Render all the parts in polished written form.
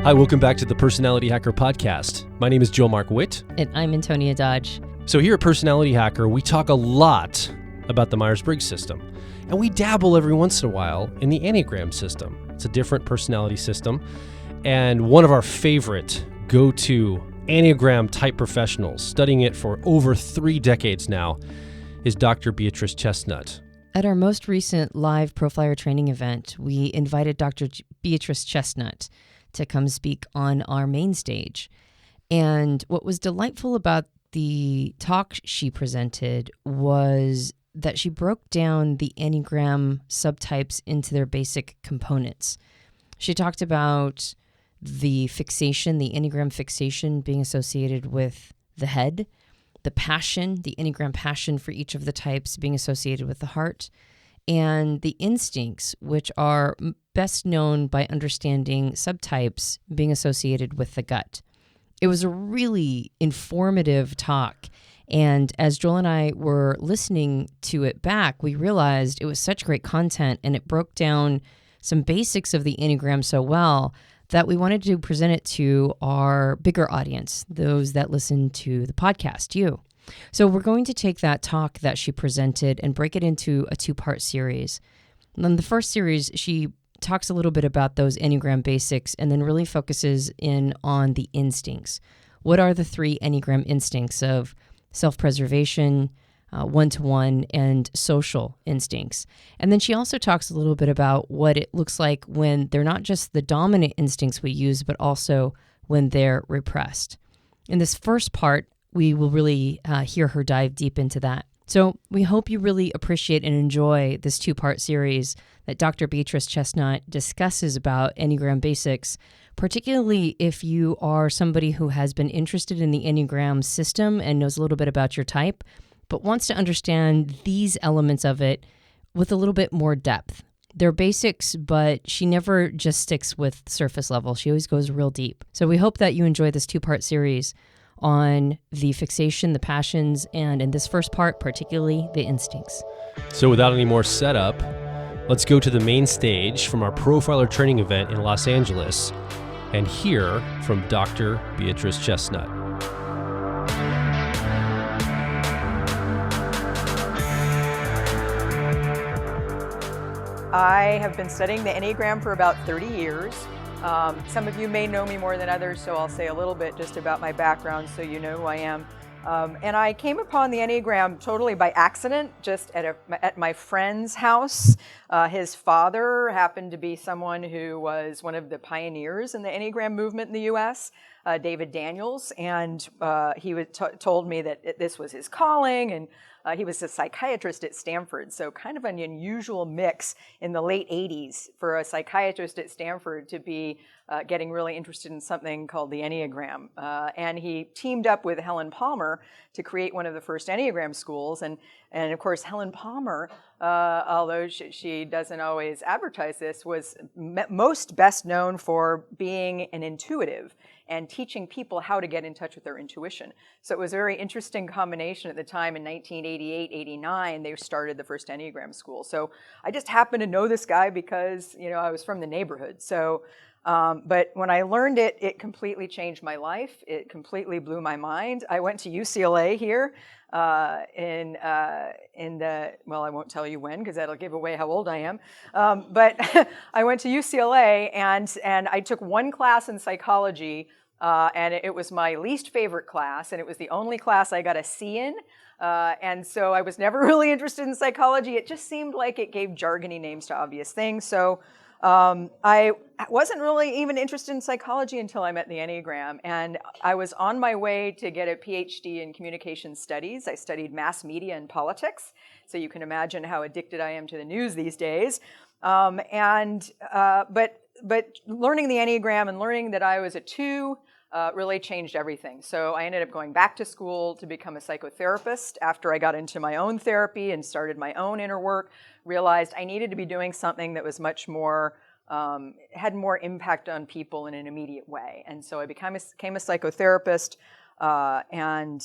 Hi, welcome back to the Personality Hacker Podcast. My name is Joe Mark Witt. And I'm Antonia Dodge. So here at Personality Hacker, we talk a lot about the Myers-Briggs system. And we dabble every once in a while in the Enneagram system. It's a different personality system. And one of our favorite go-to Enneagram type professionals, studying it for over 3 decades now, is Dr. Beatrice Chestnut. At our most recent live Proflyer training event, we invited Dr. Beatrice Chestnut to come speak on our main stage. And what was delightful about the talk she presented was that she broke down the Enneagram subtypes into their basic components. She talked about the fixation, the Enneagram fixation being associated with the head, the passion, the Enneagram passion for each of the types being associated with the heart, and the instincts, which are best known by understanding subtypes being associated with the gut. It was a really informative talk. And as Joel and I were listening to it back, we realized it was such great content and it broke down some basics of the Enneagram so well that we wanted to present it to our bigger audience, those that listen to the podcast, you. So we're going to take that talk that she presented and break it into a 2-part series. And in the first series, she talks a little bit about those Enneagram basics and then really focuses in on the instincts. What are the 3 Enneagram instincts of self-preservation, one-to-one, and social instincts? And then she also talks a little bit about what it looks like when they're not just the dominant instincts we use, but also when they're repressed. In this first part, we will really hear her dive deep into that. So we hope you really appreciate and enjoy this 2-part series that Dr. Beatrice Chestnut discusses about Enneagram basics, particularly if you are somebody who has been interested in the Enneagram system and knows a little bit about your type, but wants to understand these elements of it with a little bit more depth. They're basics, but she never just sticks with surface level. She always goes real deep. So we hope that you enjoy this 2-part series on the fixation, the passions, and in this first part, particularly the instincts. So without any more setup, let's go to the main stage from our Profiler training event in Los Angeles and hear from Dr. Beatrice Chestnut. I have been studying the Enneagram for about 30 years. Some of you may know me more than others, so I'll say a little bit just about my background so you know who I am. And I came upon the Enneagram totally by accident, just at my friend's house. His father happened to be someone who was one of the pioneers in the Enneagram movement in the U.S., David Daniels, and he told me that this was his calling, and he was a psychiatrist at Stanford, so kind of an unusual mix in the late 80s for a psychiatrist at Stanford to be getting really interested in something called the Enneagram. And he teamed up with Helen Palmer to create one of the first Enneagram schools. And of course, Helen Palmer, although she doesn't always advertise this, was most best known for being an intuitive and teaching people how to get in touch with their intuition. So it was a very interesting combination at the time. In 1988, 89, they started the first Enneagram school. So I just happened to know this guy because, I was from the neighborhood. So, but when I learned it, it completely changed my life. It completely blew my mind. I went to UCLA here in the, well, I won't tell you when because that'll give away how old I am. But I went to UCLA and I took one class in psychology, and it was my least favorite class, and it was the only class I got a C in. And so I was never really interested in psychology. It just seemed like it gave jargony names to obvious things. So I wasn't really even interested in psychology until I met the Enneagram, and I was on my way to get a PhD in communication studies. I studied mass media and politics, so you can imagine how addicted I am to the news these days. But learning the Enneagram and learning that I was a 2 really changed everything. So I ended up going back to school to become a psychotherapist after I got into my own therapy and started my own inner work, realized I needed to be doing something that was much more, had more impact on people in an immediate way. And so I became a psychotherapist and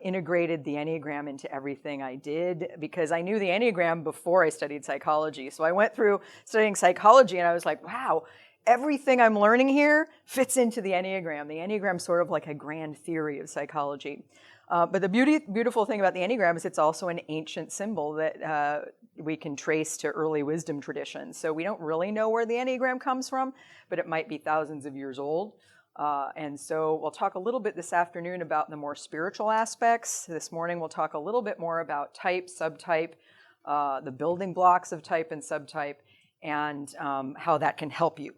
integrated the Enneagram into everything I did because I knew the Enneagram before I studied psychology. So I went through studying psychology and I was like, wow, everything I'm learning here fits into the Enneagram. The Enneagram's sort of like a grand theory of psychology. But the beautiful thing about the Enneagram is it's also an ancient symbol that we can trace to early wisdom traditions. So we don't really know where the Enneagram comes from, but it might be thousands of years old. And so we'll talk a little bit this afternoon about the more spiritual aspects. This morning we'll talk a little bit more about type, subtype, the building blocks of type and subtype, and how that can help you.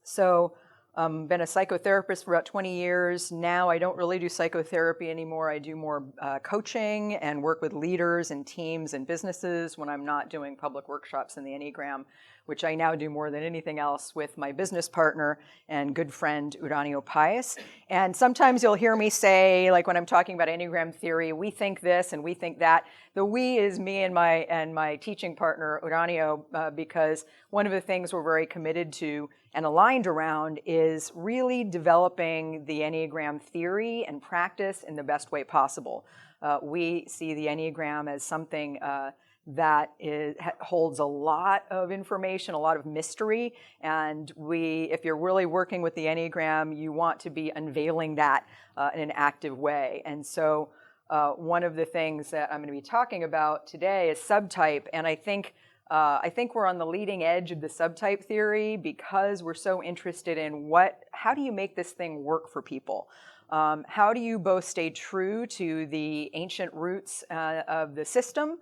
So been a psychotherapist for about 20 years. Now I don't really do psychotherapy anymore. I do more coaching and work with leaders and teams and businesses when I'm not doing public workshops in the Enneagram, which I now do more than anything else with my business partner and good friend, Uranio Pius. And sometimes you'll hear me say, like when I'm talking about Enneagram theory, we think this and we think that. The we is me and my teaching partner, Uranio, because one of the things we're very committed to and aligned around is really developing the Enneagram theory and practice in the best way possible. We see the Enneagram as something that holds a lot of information, a lot of mystery, and if you're really working with the Enneagram, you want to be unveiling that in an active way. And so one of the things that I'm going to be talking about today is subtype, and I think we're on the leading edge of the subtype theory because we're so interested in how do you make this thing work for people? How do you both stay true to the ancient roots of the system,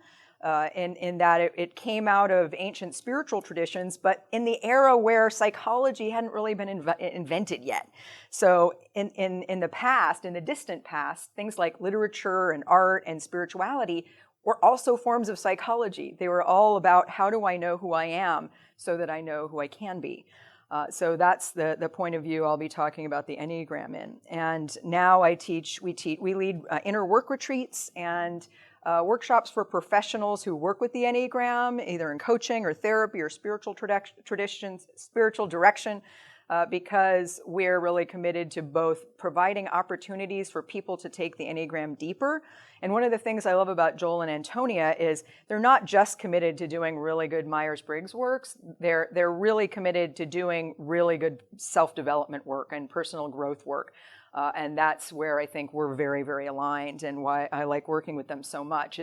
in that it came out of ancient spiritual traditions, but in the era where psychology hadn't really been invented yet. So in the past, in the distant past, things like literature and art and spirituality were also forms of psychology. They were all about how do I know who I am so that I know who I can be. So that's the point of view I'll be talking about the Enneagram in. And now we lead inner work retreats and workshops for professionals who work with the Enneagram, either in coaching or therapy or spiritual traditions, spiritual direction, because we're really committed to both providing opportunities for people to take the Enneagram deeper. And one of the things I love about Joel and Antonia is they're not just committed to doing really good Myers-Briggs works, they're really committed to doing really good self-development work and personal growth work. And that's where I think we're very, very aligned, and why I like working with them so much.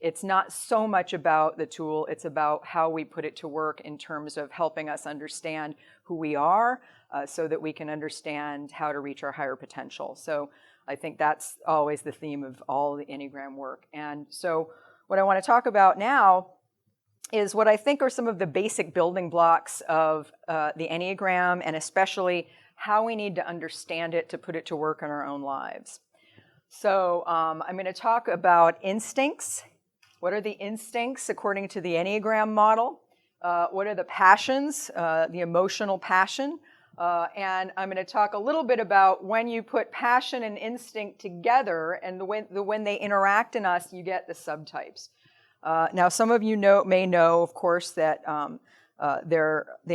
It's not so much about the tool, it's about how we put it to work in terms of helping us understand who we are, so that we can understand how to reach our higher potential. So I think that's always the theme of all the Enneagram work. And so what I want to talk about now is what I think are some of the basic building blocks of the Enneagram, and especially how we need to understand it to put it to work in our own lives. So I'm going to talk about instincts. What are the instincts according to the Enneagram model? What are the passions, the emotional passion? And I'm going to talk a little bit about when you put passion and instinct together and when they interact in us, you get the subtypes. Now, some of you may know, of course, that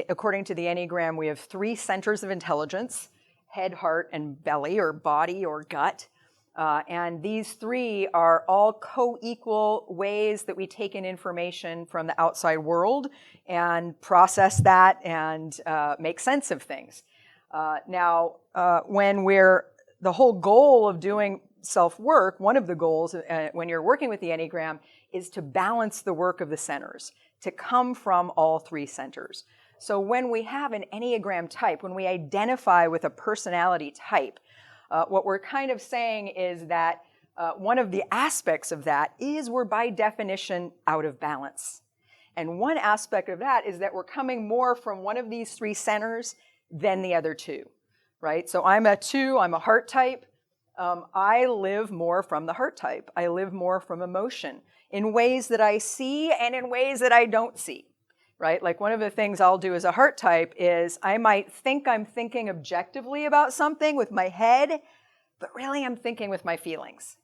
according to the Enneagram, we have 3 centers of intelligence: head, heart, and belly, or body, or gut. And these 3 are all co-equal ways that we take in information from the outside world and process that and make sense of things. Now, the whole goal of doing self-work, one of the goals when you're working with the Enneagram is to balance the work of the centers, to come from all 3 centers. So when we have an Enneagram type, when we identify with a personality type, what we're kind of saying is that one of the aspects of that is we're by definition out of balance. And one aspect of that is that we're coming more from one of these 3 centers than the other 2, right? So I'm a 2, I'm a heart type. I live more from the heart type. I live more from emotion in ways that I see and in ways that I don't see, right? Like one of the things I'll do as a heart type is I might think I'm thinking objectively about something with my head, but really I'm thinking with my feelings.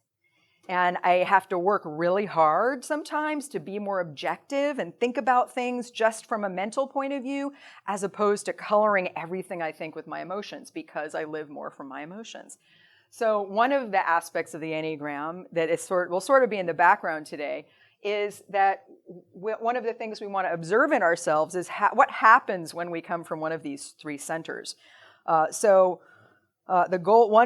And I have to work really hard sometimes to be more objective and think about things just from a mental point of view, as opposed to coloring everything I think with my emotions, because I live more from my emotions. So one of the aspects of the Enneagram that will sort of be in the background today is that one of the things we want to observe in ourselves is what happens when we come from one of these three centers. One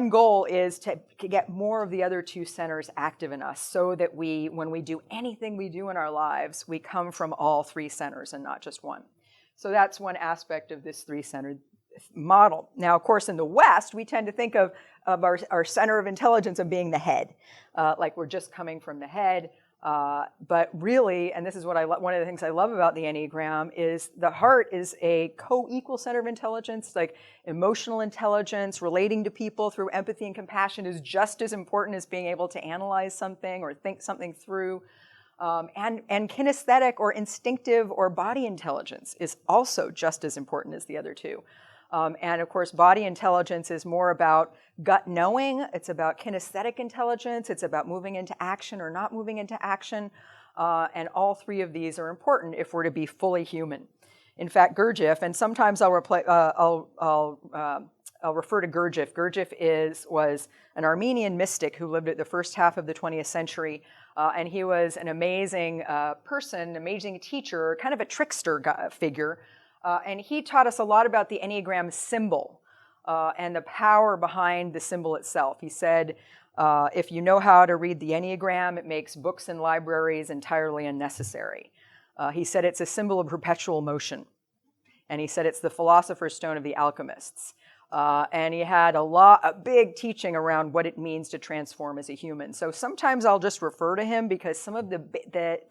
goal is to get more of the other two centers active in us, so that when we do anything we do in our lives, we come from all three centers and not just one. So that's one aspect of this three-centered model. Now, of course, in the West, we tend to think of our center of intelligence of being the head, like we're just coming from the head. But really, and this is one of the things I love about the Enneagram, is the heart is a co-equal center of intelligence. Like emotional intelligence, relating to people through empathy and compassion is just as important as being able to analyze something or think something through. And kinesthetic or instinctive or body intelligence is also just as important as the other two. And of course, body intelligence is more about gut knowing. It's about kinesthetic intelligence. It's about moving into action or not moving into action. And all three of these are important if we're to be fully human. In fact, Gurdjieff, and sometimes I'll refer to Gurdjieff. Gurdjieff was an Armenian mystic who lived at the first half of the 20th century. And he was an amazing person, amazing teacher, kind of a trickster figure. And he taught us a lot about the Enneagram symbol and the power behind the symbol itself. He said, if you know how to read the Enneagram, it makes books and libraries entirely unnecessary. He said it's a symbol of perpetual motion. And he said it's the philosopher's stone of the alchemists. And he had a big teaching around what it means to transform as a human. So sometimes I'll just refer to him because some of the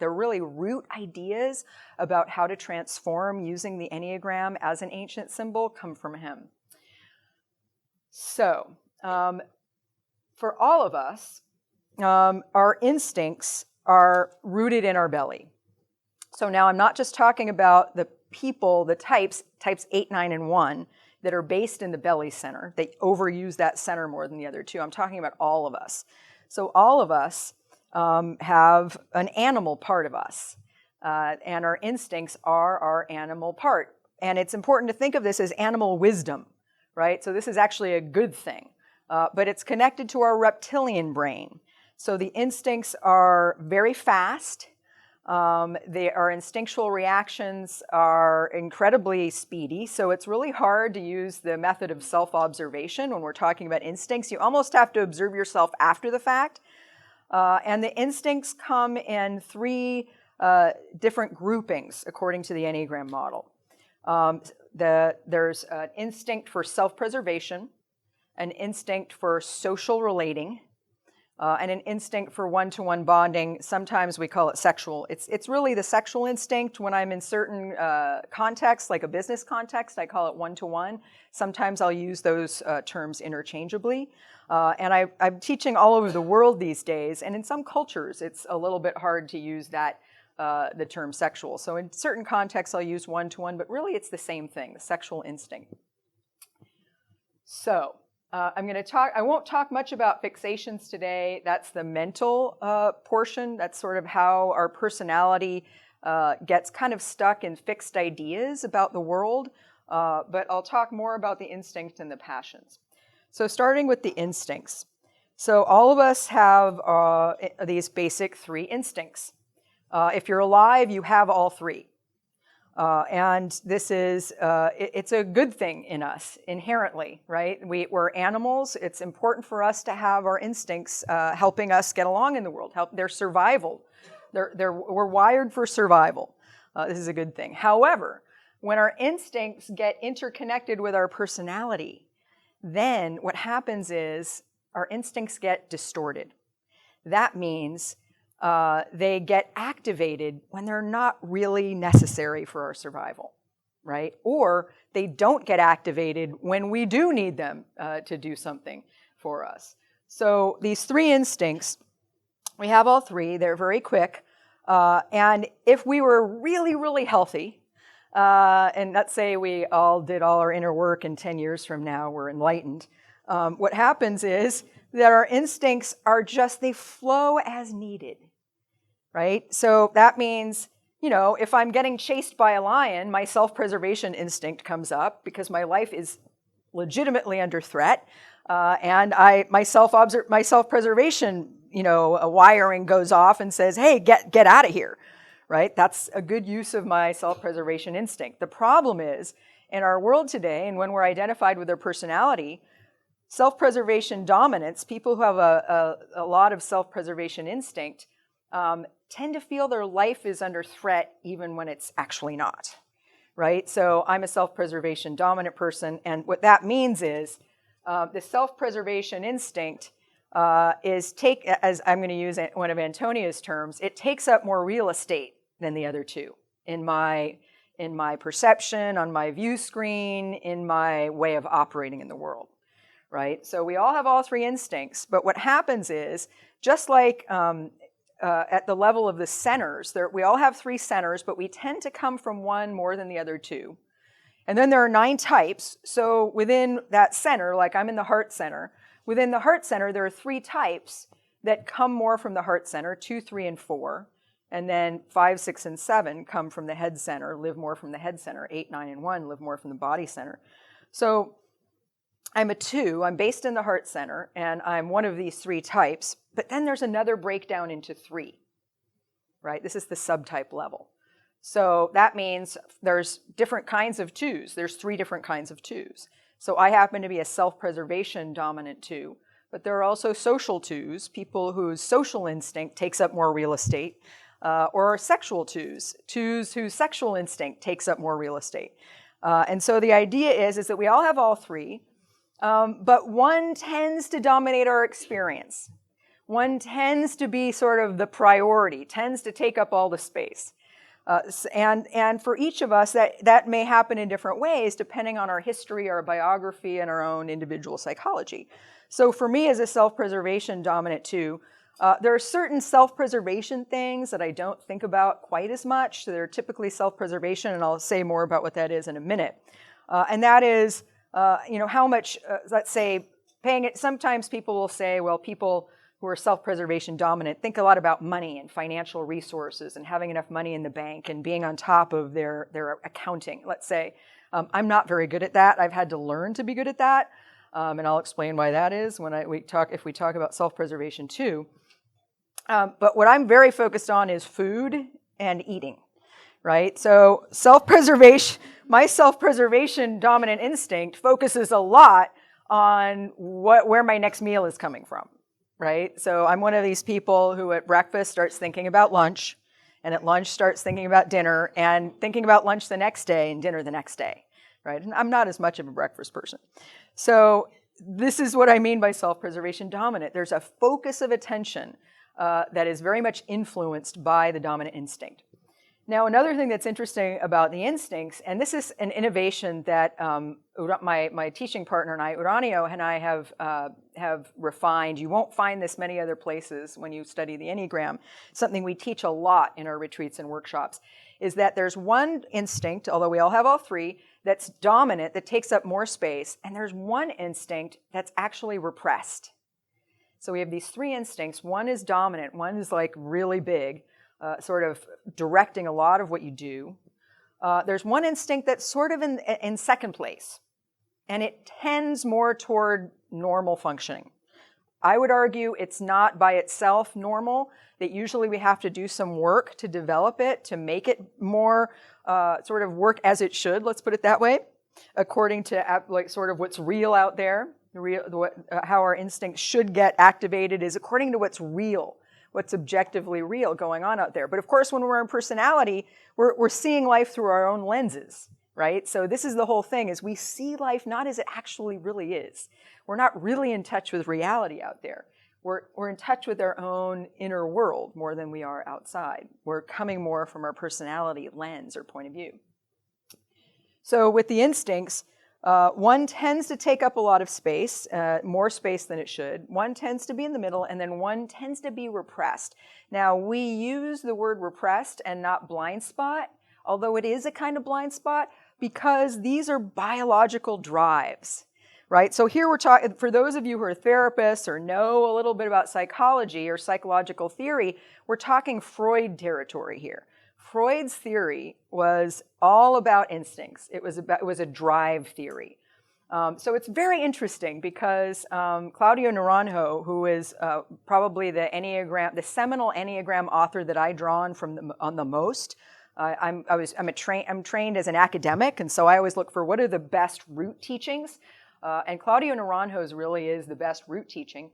really root ideas about how to transform using the Enneagram as an ancient symbol come from him. So for all of us, our instincts are rooted in our belly. So now I'm not just talking about the people, the types 8, 9, and 1, that are based in the belly center. They overuse that center more than the other two. I'm talking about all of us. So all of us have an animal part of us, and our instincts are our animal part. And it's important to think of this as animal wisdom, right? So this is actually a good thing, but it's connected to our reptilian brain. So the instincts are very fast. Our instinctual reactions are incredibly speedy, so it's really hard to use the method of self-observation when we're talking about instincts. You almost have to observe yourself after the fact. And the instincts come in 3 different groupings according to the Enneagram model. There's an instinct for self-preservation, an instinct for social relating, and an instinct for one-to-one bonding. Sometimes we call it sexual. It's really the sexual instinct. When I'm in certain contexts, like a business context, I call it one-to-one. Sometimes I'll use those terms interchangeably. And I'm teaching all over the world these days, and in some cultures, it's a little bit hard to use the term sexual. So in certain contexts, I'll use one-to-one, but really it's the same thing, the sexual instinct. So I won't talk much about fixations today. That's the mental portion. That's sort of how our personality gets kind of stuck in fixed ideas about the world. But I'll talk more about the instinct and the passions. So starting with the instincts. So all of us have these basic 3 instincts. If you're alive, you have all 3. And this is, it's a good thing in us inherently, right? We're animals. It's important for us to have our instincts helping us get along in the world, help their survival. We're wired for survival. This is a good thing. However, when our instincts get interconnected with our personality, then what happens is our instincts get distorted. That means they get activated when they're not really necessary for our survival, right? Or they don't get activated when we do need them to do something for us. So these 3 instincts, we have all 3. They're very quick. And if we were really, really healthy, and let's say we all did all our inner work and 10 years from now we're enlightened, what happens is that our instincts are they flow as needed. Right? So that means, if I'm getting chased by a lion, my self-preservation instinct comes up because my life is legitimately under threat. And my self-preservation a wiring goes off and says, hey, get out of here, right? That's a good use of my self-preservation instinct. The problem is, in our world today, and when we're identified with their personality, self-preservation dominance, people who have a lot of self-preservation instinct, tend to feel their life is under threat even when it's actually not, right? So I'm a self-preservation dominant person, and what that means is the self-preservation instinct as I'm going to use one of Antonia's terms, it takes up more real estate than the other two in my perception, on my view screen, in my way of operating in the world, right? So we all have all three instincts, but what happens is, just like at the level of the centers, we all have three centers, but we tend to come from one more than the other two. And then there are 9 types. So within that center, like I'm in the heart center, within the heart center, there are 3 types that come more from the heart center, 2, 3, and 4. And then 5, 6, and 7 come from the head center, live more from the head center. 8, 9, and 1 live more from the body center. So I'm a 2, I'm based in the heart center, and I'm one of these 3 types. But then there's another breakdown into 3, right? This is the subtype level. So that means there's different kinds of 2s. There's 3 different kinds of 2s. So I happen to be a self-preservation dominant 2. But there are also social 2s, people whose social instinct takes up more real estate, or sexual 2s, 2s whose sexual instinct takes up more real estate. And so the idea is that we all have all 3, but one tends to dominate our experience. One tends to be sort of the priority, tends to take up all the space. And for each of us, that may happen in different ways depending on our history, our biography, and our own individual psychology. So for me as a self-preservation dominant 2, there are certain self-preservation things that I don't think about quite as much. So they're typically self-preservation, and I'll say more about what that is in a minute. And that is, how much, let's say, paying it. Sometimes people will say, well, people who are self-preservation dominant think a lot about money and financial resources and having enough money in the bank and being on top of their accounting, let's say. I'm not very good at that. I've had to learn to be good at that. And I'll explain why that is if we talk about self-preservation too. But what I'm very focused on is food and eating, right? So my self-preservation dominant instinct focuses a lot on where my next meal is coming from, right? So I'm one of these people who at breakfast starts thinking about lunch, and at lunch starts thinking about dinner, and thinking about lunch the next day and dinner the next day, right? And I'm not as much of a breakfast person. So this is what I mean by self-preservation dominant. There's a focus of attention that is very much influenced by the dominant instinct. Now, another thing that's interesting about the instincts, and this is an innovation that my teaching partner and I, Uranio, and I have refined. You won't find this many other places when you study the Enneagram. Something we teach a lot in our retreats and workshops is that there's one instinct, although we all have all 3, that's dominant, that takes up more space, and there's one instinct that's actually repressed. So we have these 3 instincts. One is dominant, one is like really big, sort of directing a lot of what you do. There's one instinct that's sort of in second place, and it tends more toward normal functioning. I would argue it's not by itself normal, that usually we have to do some work to develop it, to make it more sort of work as it should, let's put it that way, according to like sort of what's real out there. How our instincts should get activated is according to what's real, what's objectively real going on out there. But of course, when we're in personality, we're seeing life through our own lenses, right? So this is the whole thing, is we see life not as it actually really is. We're not really in touch with reality out there. We're in touch with our own inner world more than we are outside. We're coming more from our personality lens or point of view. So with the instincts, one tends to take up a lot of space, more space than it should. One tends to be in the middle, and then one tends to be repressed. Now, we use the word repressed and not blind spot, although it is a kind of blind spot, because these are biological drives, right? So here we're talking, for those of you who are therapists or know a little bit about psychology or psychological theory, we're talking Freud territory here. Freud's theory was all about instincts. It was a drive theory. So it's very interesting because Claudio Naranjo, who is probably the seminal Enneagram author that I draw on the most. I'm trained as an academic, and so I always look for what are the best root teachings. And Claudio Naranjo's really is the best root teaching.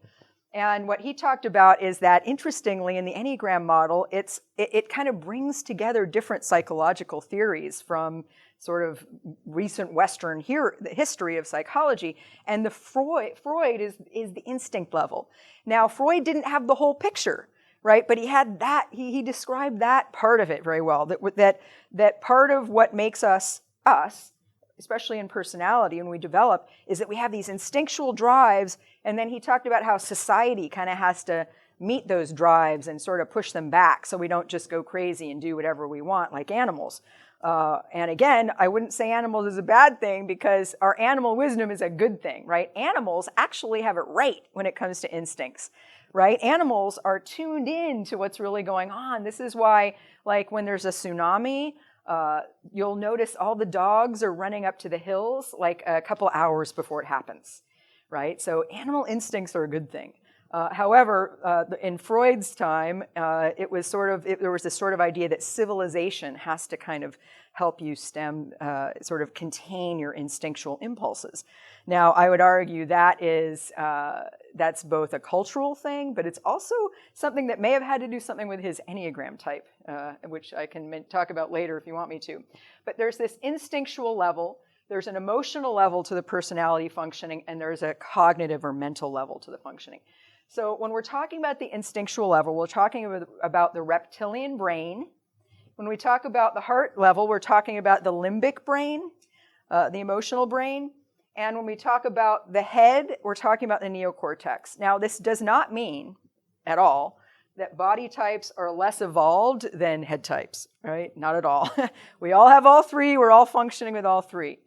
And what he talked about is that, interestingly, in the Enneagram model, it kind of brings together different psychological theories from sort of recent Western history of psychology. And the Freud is the instinct level. Now, Freud didn't have the whole picture, right? But he had that. He described that part of it very well. That part of what makes us, especially in personality when we develop, is that we have these instinctual drives. And then he talked about how society kind of has to meet those drives and sort of push them back so we don't just go crazy and do whatever we want like animals. And again, I wouldn't say animals is a bad thing because our animal wisdom is a good thing, right? Animals actually have it right when it comes to instincts, right? Animals are tuned in to what's really going on. This is why, like when there's a tsunami, you'll notice all the dogs are running up to the hills like a couple hours before it happens, right? So animal instincts are a good thing. However, in Freud's time, there was this sort of idea that civilization has to kind of help you sort of contain your instinctual impulses. Now, I would argue that's both a cultural thing, but it's also something that may have had to do something with his Enneagram type, which I can talk about later if you want me to. But there's this instinctual level, there's an emotional level to the personality functioning, and there's a cognitive or mental level to the functioning. So when we're talking about the instinctual level, we're talking about the reptilian brain. When we talk about the heart level, we're talking about the limbic brain, the emotional brain. And when we talk about the head, we're talking about the neocortex. Now, this does not mean at all that body types are less evolved than head types, right? Not at all. We all have all three. We're all functioning with all three.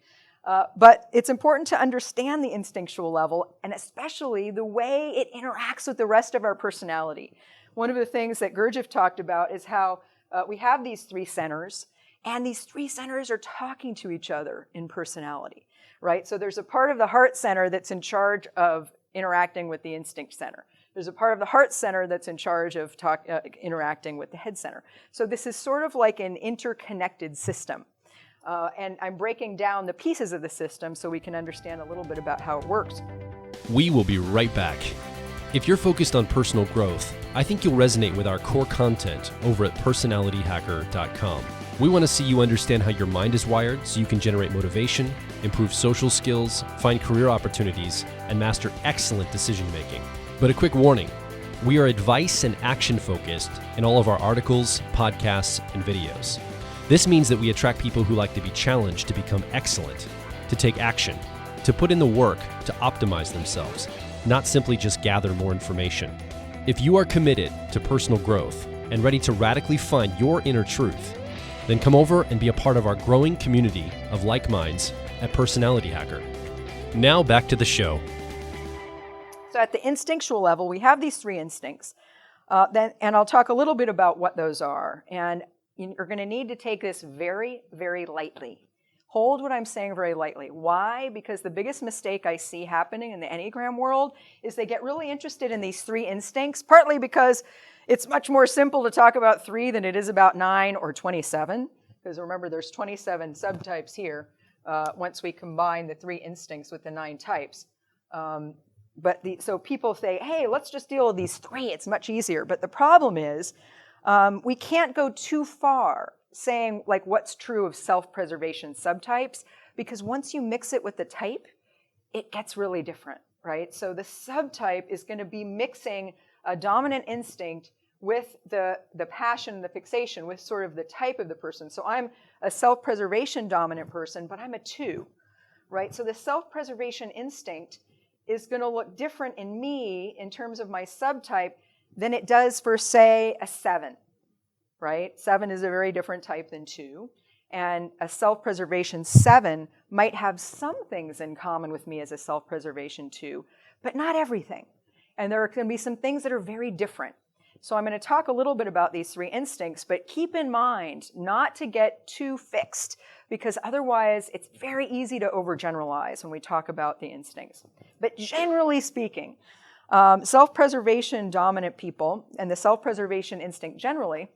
But it's important to understand the instinctual level, and especially the way it interacts with the rest of our personality. One of the things that Gurdjieff talked about is how we have these three centers, and these three centers are talking to each other in personality, right? So there's a part of the heart center that's in charge of interacting with the instinct center. There's a part of the heart center that's in charge of interacting with the head center. So this is sort of like an interconnected system. And I'm breaking down the pieces of the system so we can understand a little bit about how it works. We will be right back. If you're focused on personal growth, I think you'll resonate with our core content over at personalityhacker.com. We want to see you understand how your mind is wired so you can generate motivation, improve social skills, find career opportunities, and master excellent decision making. But a quick warning, we are advice and action focused in all of our articles, podcasts, and videos. This means that we attract people who like to be challenged to become excellent, to take action, to put in the work to optimize themselves, not simply just gather more information. If you are committed to personal growth and ready to radically find your inner truth, then come over and be a part of our growing community of like minds at Personality Hacker. Now back to the show. So at the instinctual level, we have these three instincts. And I'll talk a little bit about what those are. And you're going to need to take this very, very lightly. Hold what I'm saying very lightly. Why? Because the biggest mistake I see happening in the Enneagram world is they get really interested in these three instincts, partly because it's much more simple to talk about 3 than it is about 9 or 27. Because remember, there's 27 subtypes here once we combine the 3 instincts with the 9 types. So people say, hey, let's just deal with these 3. It's much easier. But the problem is, we can't go too far saying like what's true of self-preservation subtypes, because once you mix it with the type, it gets really different, right? So the subtype is going to be mixing a dominant instinct with the passion, the fixation, with sort of the type of the person. So I'm a self-preservation dominant person, but I'm a 2, right? So the self-preservation instinct is going to look different in me in terms of my subtype than it does for, say, a 7, right? 7 is a very different type than 2. And a self-preservation 7 might have some things in common with me as a self-preservation 2, but not everything. And there are going to be some things that are very different. So I'm going to talk a little bit about these 3 instincts, but keep in mind not to get too fixed, because otherwise it's very easy to overgeneralize when we talk about the instincts. But generally speaking, self-preservation dominant people and the self-preservation instinct generally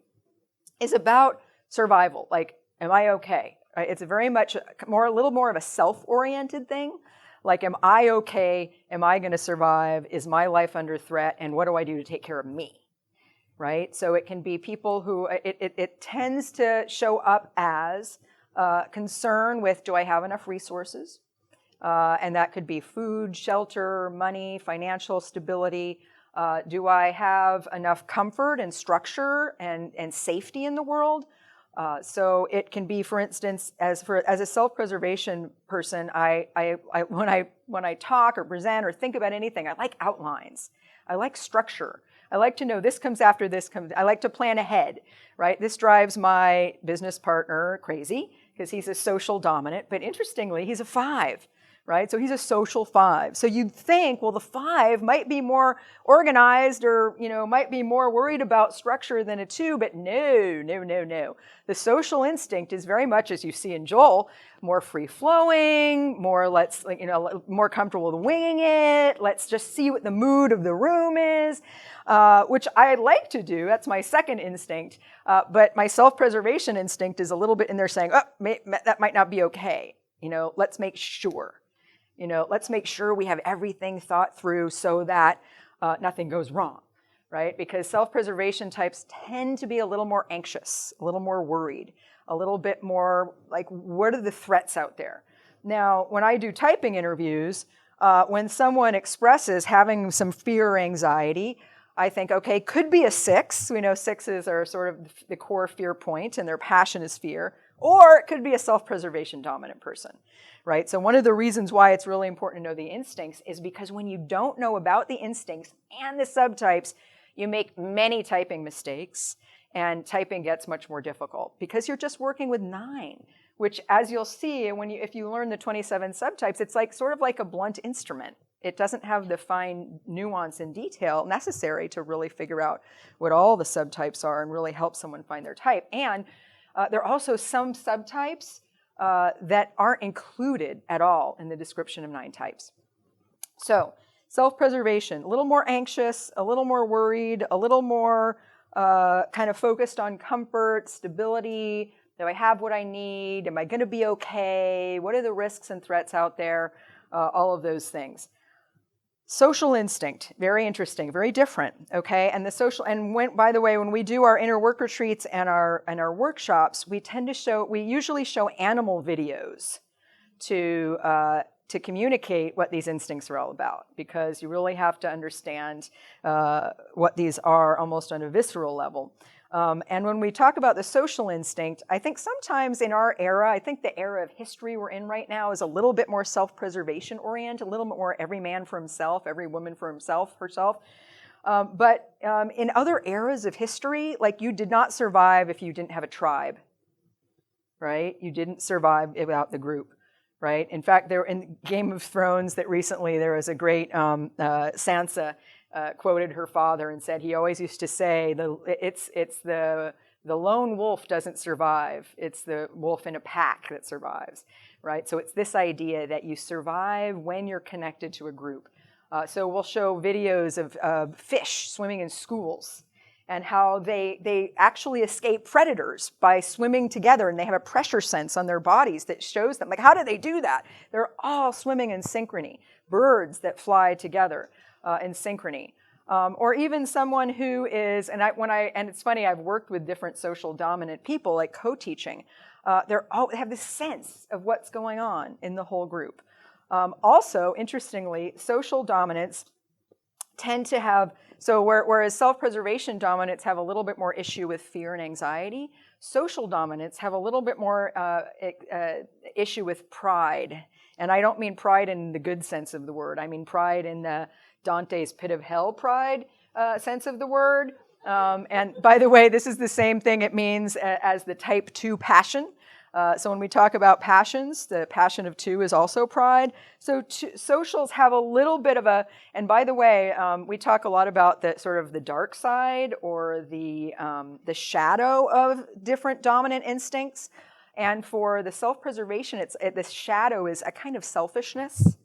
is about survival. Like, am I okay? Right? It's very much a little more of a self-oriented thing. Like, am I okay? Am I going to survive? Is my life under threat? And what do I do to take care of me? Right? So it can be people who, it tends to show up as concern with, do I have enough resources? And that could be food, shelter, money, financial stability. Do I have enough comfort and structure and safety in the world? So it can be, for instance, as a self-preservation person, when I talk or present or think about anything, I like outlines. I like structure. I like to know this comes after this comes. I like to plan ahead, right? This drives my business partner crazy because he's a social dominant, but interestingly, he's a 5. Right? So he's a social 5. So you'd think, well, the 5 might be more organized or, might be more worried about structure than a 2, but no. The social instinct is very much, as you see in Joel, more free-flowing, more more comfortable with winging it. Let's just see what the mood of the room is, which I like to do. That's my second instinct. But my self-preservation instinct is a little bit in there saying, that might not be okay. Let's make sure. Let's make sure we have everything thought through so that nothing goes wrong, right? Because self-preservation types tend to be a little more anxious, a little more worried, a little bit more like, what are the threats out there? Now, when I do typing interviews, when someone expresses having some fear or anxiety, I think, okay, could be a 6. We know 6s are sort of the core fear point and their passion is fear. Or it could be a self-preservation dominant person, right? So one of the reasons why it's really important to know the instincts is because when you don't know about the instincts and the subtypes, you make many typing mistakes and typing gets much more difficult because you're just working with 9, which, as you'll see, if you learn the 27 subtypes, it's sort of like a blunt instrument. It doesn't have the fine nuance and detail necessary to really figure out what all the subtypes are and really help someone find their type. And there are also some subtypes that aren't included at all in the description of 9 types. So self-preservation, a little more anxious, a little more worried, a little more kind of focused on comfort, stability. Do I have what I need? Am I going to be okay? What are the risks and threats out there? All of those things. Social instinct, very interesting, very different, okay? And by the way, when we do our inner work retreats and our workshops, we usually show animal videos to communicate what these instincts are all about, because you really have to understand what these are almost on a visceral level. And when we talk about the social instinct, I think sometimes in our era, I think the era of history we're in right now is a little bit more self-preservation oriented, a little bit more every man for himself, every woman for herself. But in other eras of history, like, you did not survive if you didn't have a tribe, right? You didn't survive without the group, right? In fact, there in Game of Thrones that recently there was a great Sansa quoted her father and said he always used to say, it's the lone wolf doesn't survive, it's the wolf in a pack that survives, right? So it's this idea that you survive when you're connected to a group. So we'll show videos of fish swimming in schools and how they actually escape predators by swimming together, and they have a pressure sense on their bodies that shows them, like, how do they do that? They're all swimming in synchrony. Birds that fly together in synchrony. Or even someone who is, and it's funny, I've worked with different social dominant people, like co-teaching. They have this sense of what's going on in the whole group. Also, interestingly, social dominants tend to have, whereas self-preservation dominants have a little bit more issue with fear and anxiety, social dominants have a little bit more issue with pride. And I don't mean pride in the good sense of the word. I mean pride in the Dante's pit of hell pride sense of the word. And by the way, this is the same thing it means as the type 2 passion. So when we talk about passions, the passion of two is also pride. So socials have a little bit of a, and by the way, we talk a lot about the sort of the dark side or the shadow of different dominant instincts. And for the self-preservation, this shadow is a kind of selfishness.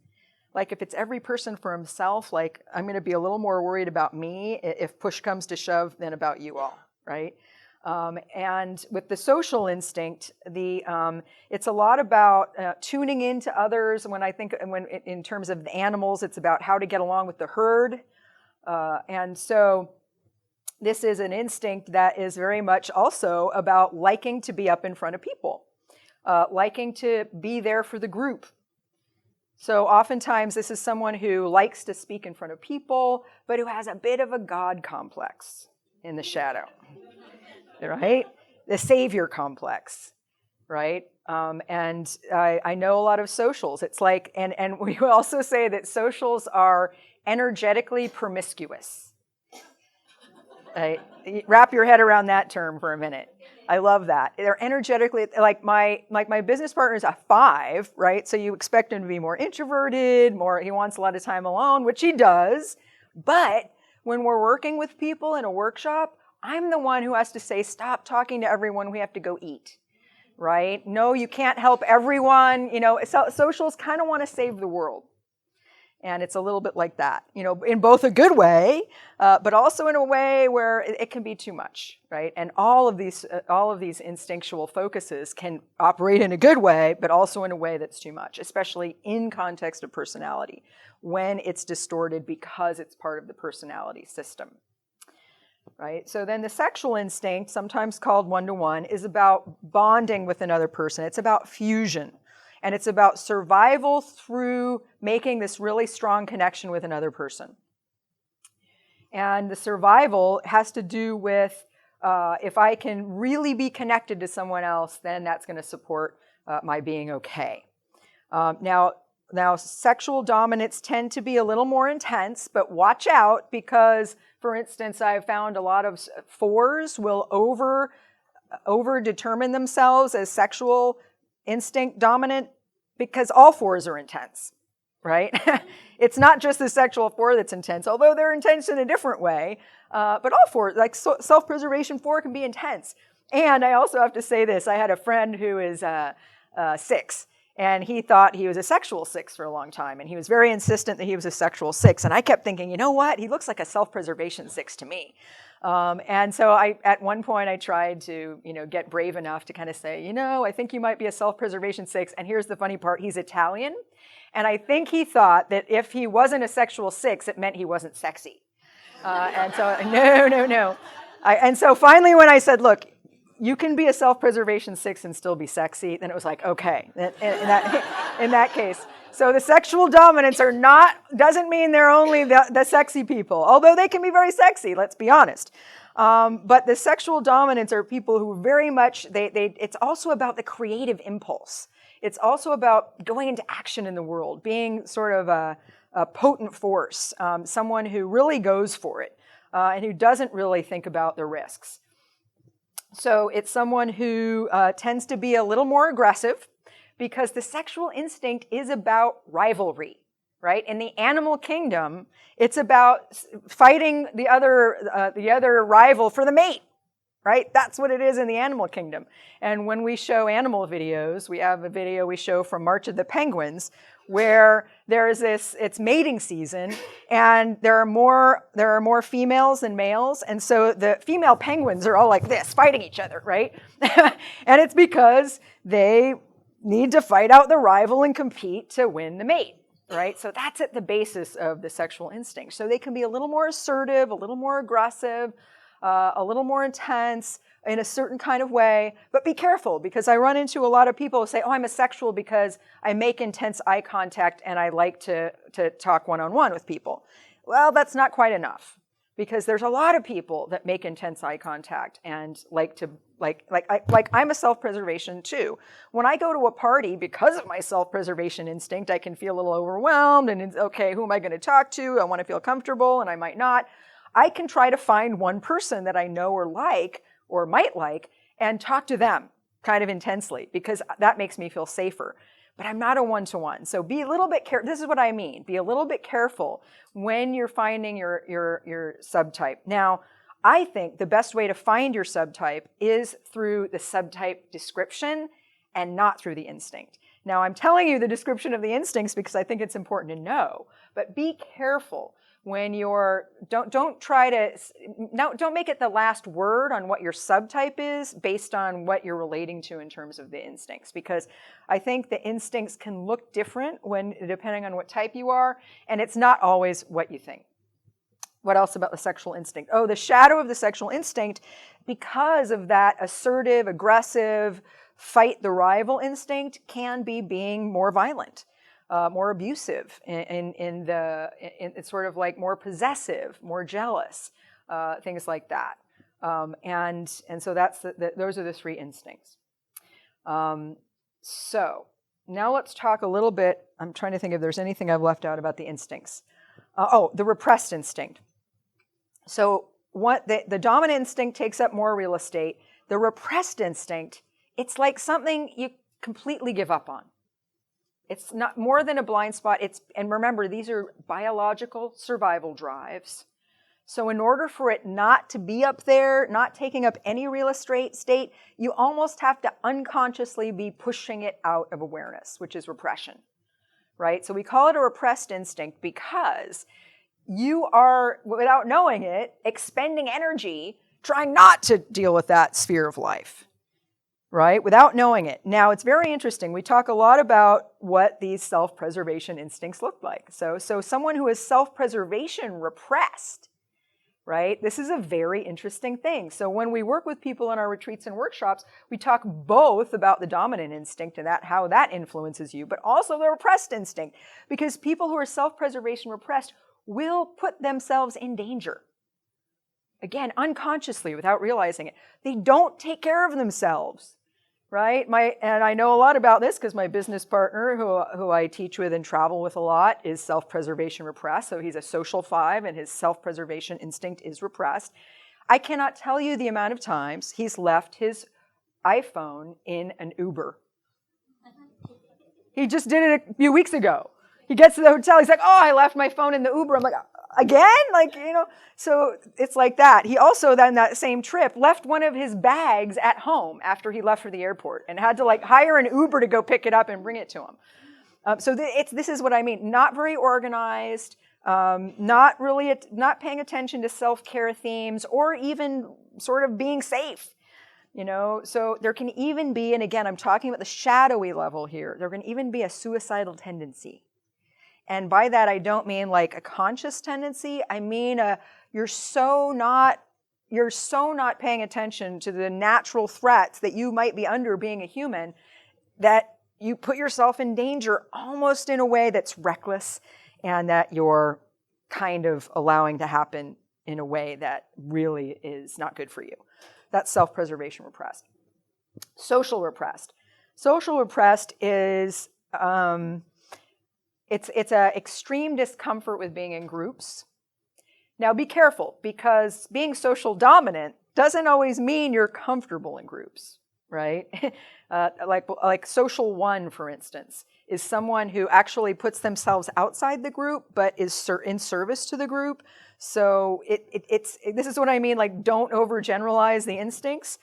Like if it's every person for himself, like I'm going to be a little more worried about me if push comes to shove than about you all, right? And with the social instinct, it's a lot about tuning into others. When in terms of the animals, it's about how to get along with the herd. And so this is an instinct that is very much also about liking to be up in front of people, liking to be there for the group. So oftentimes this is someone who likes to speak in front of people, but who has a bit of a God complex in the shadow. Right? The savior complex, right? And I know a lot of socials. It's like, and we also say that socials are energetically promiscuous. Right? Wrap your head around that term for a minute. I love that. They're energetically, like my business partner is a 5, right? So you expect him to be more introverted, he wants a lot of time alone, which he does. But when we're working with people in a workshop, I'm the one who has to say, stop talking to everyone, we have to go eat, right? No, you can't help everyone. Socials kind of want to save the world. And it's a little bit like that, in both a good way, but also in a way where it can be too much, right? And all of these instinctual focuses can operate in a good way, but also in a way that's too much, especially in context of personality, when it's distorted because it's part of the personality system. Right? So then the sexual instinct, sometimes called one-to-one, is about bonding with another person. It's about fusion. And it's about survival through making this really strong connection with another person. And the survival has to do with if I can really be connected to someone else, then that's going to support my being okay. Now, sexual dominants tend to be a little more intense, but watch out because, for instance, I've found a lot of 4s will over-determine themselves as sexual instinct dominant because all 4s are intense, right? It's not just the sexual 4 that's intense, although they're intense in a different way, but all 4, like self-preservation 4 can be intense. And I also have to say this, I had a friend who is 6, and he thought he was a sexual 6 for a long time. And he was very insistent that he was a sexual 6. And I kept thinking, you know what? He looks like a self-preservation 6 to me. And so at one point, I tried to, get brave enough to kind of say, I think you might be a self-preservation 6. And here's the funny part. He's Italian. And I think he thought that if he wasn't a sexual 6, it meant he wasn't sexy. And so, no. And so finally, when I said, look, you can be a self-preservation 6 and still be sexy, then it was like, okay, in that case. So the sexual dominants doesn't mean they're only the sexy people, although they can be very sexy, let's be honest. But the sexual dominants are people who very much, it's also about the creative impulse. It's also about going into action in the world, being sort of a potent force, someone who really goes for it, and who doesn't really think about the risks. So it's someone who tends to be a little more aggressive because the sexual instinct is about rivalry, right? In the animal kingdom, it's about fighting the other rival for the mate, right? That's what it is in the animal kingdom. And when we show animal videos, we have a video we show from March of the Penguins where there is it's mating season and there are more females than males, and so the female penguins are all like this, fighting each other, right? And it's because they need to fight out the rival and compete to win the mate, right? So that's at the basis of the sexual instinct. So they can be a little more assertive, a little more aggressive, a little more intense in a certain kind of way, but be careful because I run into a lot of people who say, oh, I'm a sexual because I make intense eye contact and I like to talk one-on-one with people. Well, that's not quite enough because there's a lot of people that make intense eye contact and like I'm a self-preservation too. When I go to a party, because of my self-preservation instinct, I can feel a little overwhelmed and it's, okay, who am I going to talk to? I want to feel comfortable and I might not. I can try to find one person that I know or might like and talk to them kind of intensely because that makes me feel safer. But I'm not a one-to-one. So be a little bit careful. This is what I mean. Be a little bit careful when you're finding your subtype. Now, I think the best way to find your subtype is through the subtype description and not through the instinct. Now, I'm telling you the description of the instincts because I think it's important to know, but be careful when don't make it the last word on what your subtype is based on what you're relating to in terms of the instincts, because I think the instincts can look different depending on what type you are, and it's not always what you think. What else about the sexual instinct? Oh, the shadow of the sexual instinct, because of that assertive, aggressive, fight the rival instinct, can be being more violent. More abusive, it's sort of like more possessive, more jealous, things like that. And so those are the three instincts. So now let's talk a little bit. I'm trying to think if there's anything I've left out about the instincts. The repressed instinct. So the dominant instinct takes up more real estate. The repressed instinct, it's like something you completely give up on. It's not more than a blind spot. And remember, these are biological survival drives. So in order for it not to be up there, not taking up any real estate, you almost have to unconsciously be pushing it out of awareness, which is repression, right? So we call it a repressed instinct because you are, without knowing it, expending energy trying not to deal with that sphere of life. Right? Without knowing it. Now, it's very interesting. We talk a lot about what these self-preservation instincts look like. So someone who is self-preservation repressed, right? This is a very interesting thing. So when we work with people in our retreats and workshops, we talk both about the dominant instinct and how that influences you, but also the repressed instinct. Because people who are self-preservation repressed will put themselves in danger. Again, unconsciously, without realizing it. They don't take care of themselves. Right? And I know a lot about this because my business partner, who I teach with and travel with a lot, is self-preservation repressed. So he's a social 5 and his self-preservation instinct is repressed. I cannot tell you the amount of times he's left his iPhone in an Uber. He just did it a few weeks ago. He gets to the hotel, he's like, oh, I left my phone in the Uber. I'm like, again? So it's like that. He also then that same trip left one of his bags at home after he left for the airport and had to hire an Uber to go pick it up and bring it to him. So this is what I mean. Not very organized, not paying attention to self-care themes or even sort of being safe. So there can even be, and again, I'm talking about the shadowy level here, there can even be a suicidal tendency. And by that, I don't mean like a conscious tendency. I mean, you're so not paying attention to the natural threats that you might be under being a human that you put yourself in danger almost in a way that's reckless and that you're kind of allowing to happen in a way that really is not good for you. That's self-preservation repressed. Social repressed. Social repressed is... It's an extreme discomfort with being in groups. Now be careful, because being social dominant doesn't always mean you're comfortable in groups, right? Like social 1, for instance, is someone who actually puts themselves outside the group but is in service to the group. So this is what I mean, like don't overgeneralize the instincts.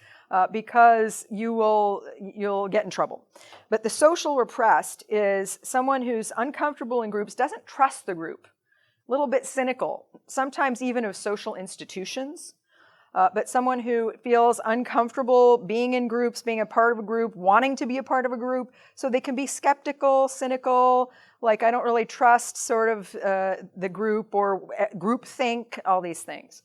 Because you'll get in trouble. But the social repressed is someone who's uncomfortable in groups, doesn't trust the group, a little bit cynical, sometimes even of social institutions, but someone who feels uncomfortable being in groups, being a part of a group, wanting to be a part of a group, so they can be skeptical, cynical, like I don't really trust sort of the group or group think, all these things.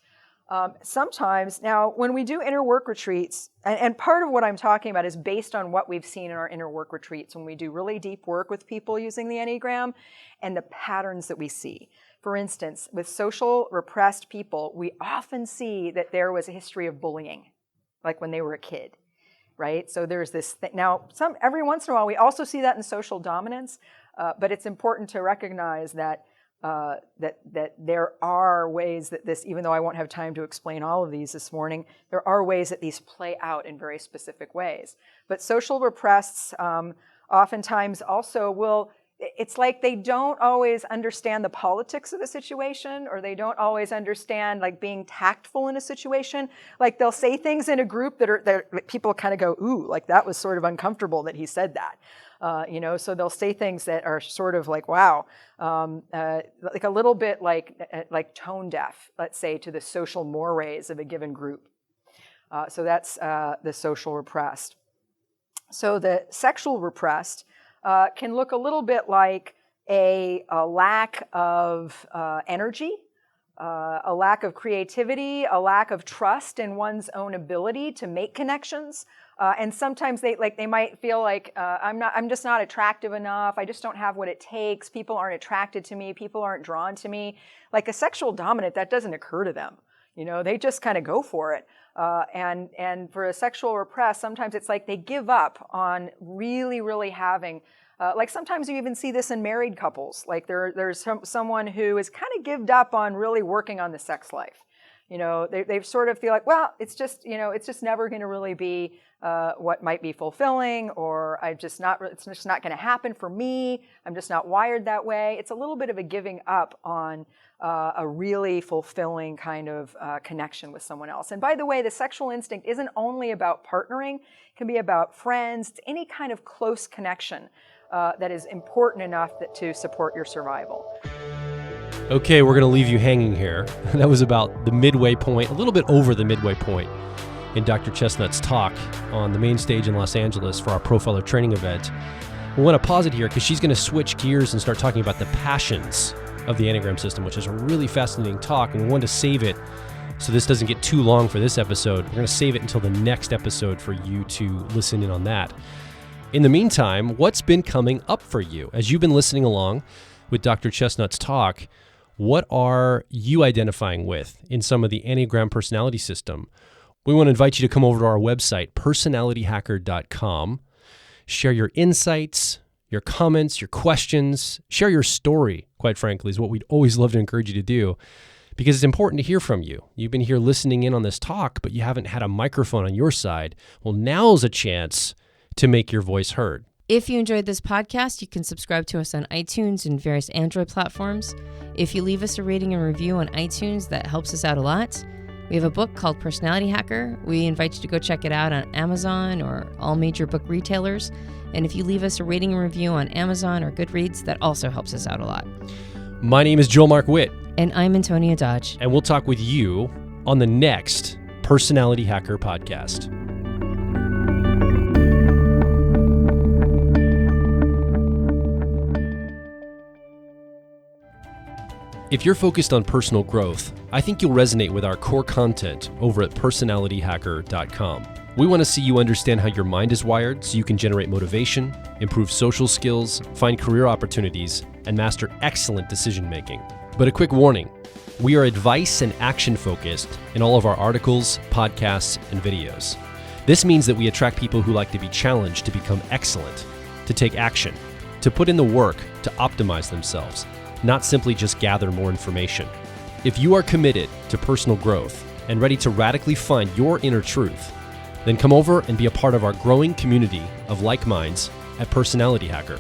Sometimes, now, when we do inner work retreats, and part of what I'm talking about is based on what we've seen in our inner work retreats when we do really deep work with people using the Enneagram and the patterns that we see. For instance, with social repressed people, we often see that there was a history of bullying, like when they were a kid, right? So there's this thing. Now, every once in a while, we also see that in social dominance, but it's important to recognize that that there are ways that this, even though I won't have time to explain all of these this morning, there are ways that these play out in very specific ways. But social represseds oftentimes also will, it's like they don't always understand the politics of a situation, or they don't always understand like being tactful in a situation. Like they'll say things in a group that people kind of go, ooh, like that was sort of uncomfortable that he said that. So they'll say things that are sort of like, wow, like a little bit like tone deaf, let's say, to the social mores of a given group. So that's the social repressed. So the sexual repressed can look a little bit like a lack of energy, a lack of creativity, a lack of trust in one's own ability to make connections. And sometimes they might feel like I'm just not attractive enough. I just don't have what it takes. People aren't attracted to me. People aren't drawn to me. Like a sexual dominant, that doesn't occur to them. They just kind of go for it. And for a sexual repressed, sometimes it's like they give up on really, really having. Like sometimes you even see this in married couples. Like there's someone who is kind of gived up on really working on the sex life. They sort of feel like, well, it's just never going to really be what might be fulfilling, or it's just not going to happen for me. I'm just not wired that way. It's a little bit of a giving up on a really fulfilling kind of connection with someone else. And by the way, the sexual instinct isn't only about partnering. It can be about friends. It's any kind of close connection that is important enough to support your survival. Okay, we're going to leave you hanging here. That was about the midway point, a little bit over the midway point in Dr. Chestnut's talk on the main stage in Los Angeles for our Profiler training event. We want to pause it here because she's going to switch gears and start talking about the passions of the Enneagram system, which is a really fascinating talk, and we wanted to save it so this doesn't get too long for this episode. We're going to save it until the next episode for you to listen in on that. In the meantime, what's been coming up for you? As you've been listening along with Dr. Chestnut's talk, what are you identifying with in some of the Enneagram personality system? We want to invite you to come over to our website, personalityhacker.com. Share your insights, your comments, your questions. Share your story, quite frankly, is what we'd always love to encourage you to do, because it's important to hear from you. You've been here listening in on this talk, but you haven't had a microphone on your side. Well, now's a chance to make your voice heard. If you enjoyed this podcast, you can subscribe to us on iTunes and various Android platforms. If you leave us a rating and review on iTunes, that helps us out a lot. We have a book called Personality Hacker. We invite you to go check it out on Amazon or all major book retailers. And if you leave us a rating and review on Amazon or Goodreads, that also helps us out a lot. My name is Joel Mark Witt. And I'm Antonia Dodge. And we'll talk with you on the next Personality Hacker podcast. If you're focused on personal growth, I think you'll resonate with our core content over at personalityhacker.com. We want to see you understand how your mind is wired so you can generate motivation, improve social skills, find career opportunities, and master excellent decision making. But a quick warning, we are advice and action focused in all of our articles, podcasts, and videos. This means that we attract people who like to be challenged to become excellent, to take action, to put in the work to optimize themselves, not simply just gather more information. If you are committed to personal growth and ready to radically find your inner truth, then come over and be a part of our growing community of like minds at Personality Hacker.